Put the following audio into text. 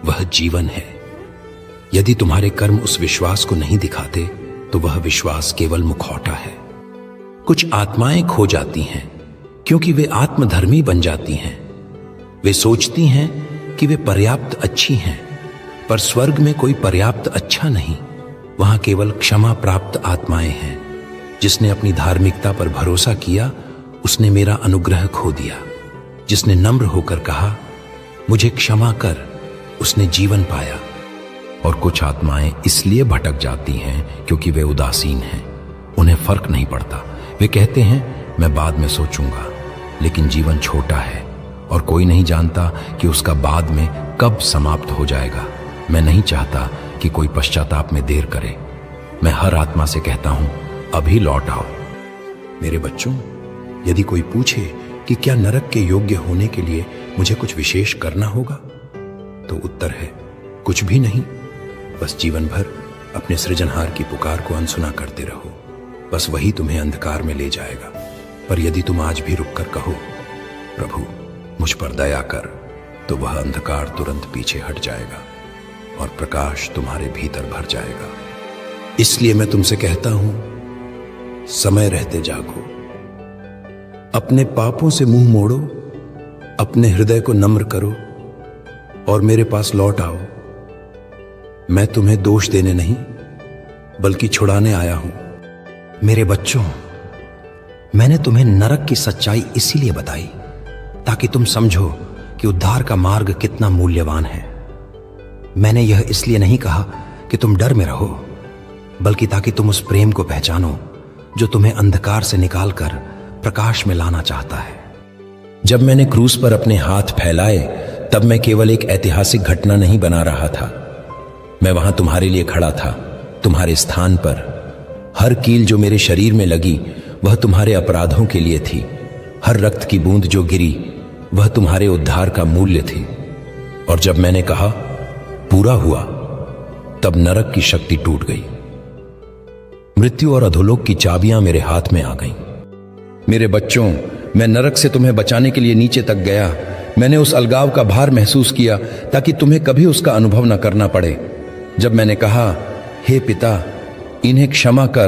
वह जीवन है। यदि तुम्हारे कर्म उस विश्वास को नहीं दिखाते तो वह विश्वास केवल मुखौटा है। कुछ आत्माएं खो जाती हैं क्योंकि वे आत्मधर्मी बन जाती हैं। वे सोचती हैं कि वे पर्याप्त अच्छी हैं, पर स्वर्ग में कोई पर्याप्त अच्छा नहीं। वहां केवल क्षमा प्राप्त आत्माएं हैं। जिसने अपनी धार्मिकता पर भरोसा किया उसने मेरा अनुग्रह खो दिया। जिसने नम्र होकर कहा मुझे क्षमा कर, उसने जीवन पाया। और कुछ आत्माएं इसलिए भटक जाती हैं क्योंकि वे उदासीन हैं। उन्हें फर्क नहीं पड़ता। वे कहते हैं मैं बाद में सोचूंगा, लेकिन जीवन छोटा है और कोई नहीं जानता कि उसका बाद में कब समाप्त हो जाएगा। मैं नहीं चाहता कि कोई पश्चाताप में देर करे। मैं हर आत्मा से कहता हूं अभी लौट आओ। मेरे बच्चों, यदि कोई पूछे कि क्या नरक के योग्य होने के लिए मुझे कुछ विशेष करना होगा, तो उत्तर है कुछ भी नहीं। बस जीवन भर अपने सृजनहार की पुकार को अनसुना करते रहो। बस वही तुम्हें अंधकार में ले जाएगा। पर यदि तुम आज भी रुककर कहो प्रभु मुझ पर दया कर, तो वह अंधकार तुरंत पीछे हट जाएगा और प्रकाश तुम्हारे भीतर भर जाएगा। इसलिए मैं तुमसे कहता हूं समय रहते जागो, अपने पापों से मुंह मोड़ो, अपने हृदय को नम्र करो और मेरे पास लौट आओ। मैं तुम्हें दोष देने नहीं बल्कि छुड़ाने आया हूं। मेरे बच्चों, मैंने तुम्हें नरक की सच्चाई इसीलिए बताई ताकि तुम समझो कि उद्धार का मार्ग कितना मूल्यवान है। मैंने यह इसलिए नहीं कहा कि तुम डर में रहो, बल्कि ताकि तुम उस प्रेम को पहचानो जो तुम्हें अंधकार से निकालकर प्रकाश में लाना चाहता है। जब मैंने क्रूस पर अपने हाथ फैलाए तब मैं केवल एक ऐतिहासिक घटना नहीं बना रहा था। मैं वहां तुम्हारे लिए खड़ा था, तुम्हारे स्थान पर। हर कील जो मेरे शरीर में लगी वह तुम्हारे अपराधों के लिए थी। हर रक्त की बूंद जो गिरी वह तुम्हारे उद्धार का मूल्य थी। और जब मैंने कहा पूरा हुआ, तब नरक की शक्ति टूट गई। मृत्यु और अधोलोक की चाबियां मेरे हाथ में आ गईं। मेरे बच्चों, मैं नरक से तुम्हें बचाने के लिए नीचे तक गया। मैंने उस अलगाव का भार महसूस किया ताकि तुम्हें कभी उसका अनुभव न करना पड़े। जब मैंने कहा हे पिता, इन्हें क्षमा कर,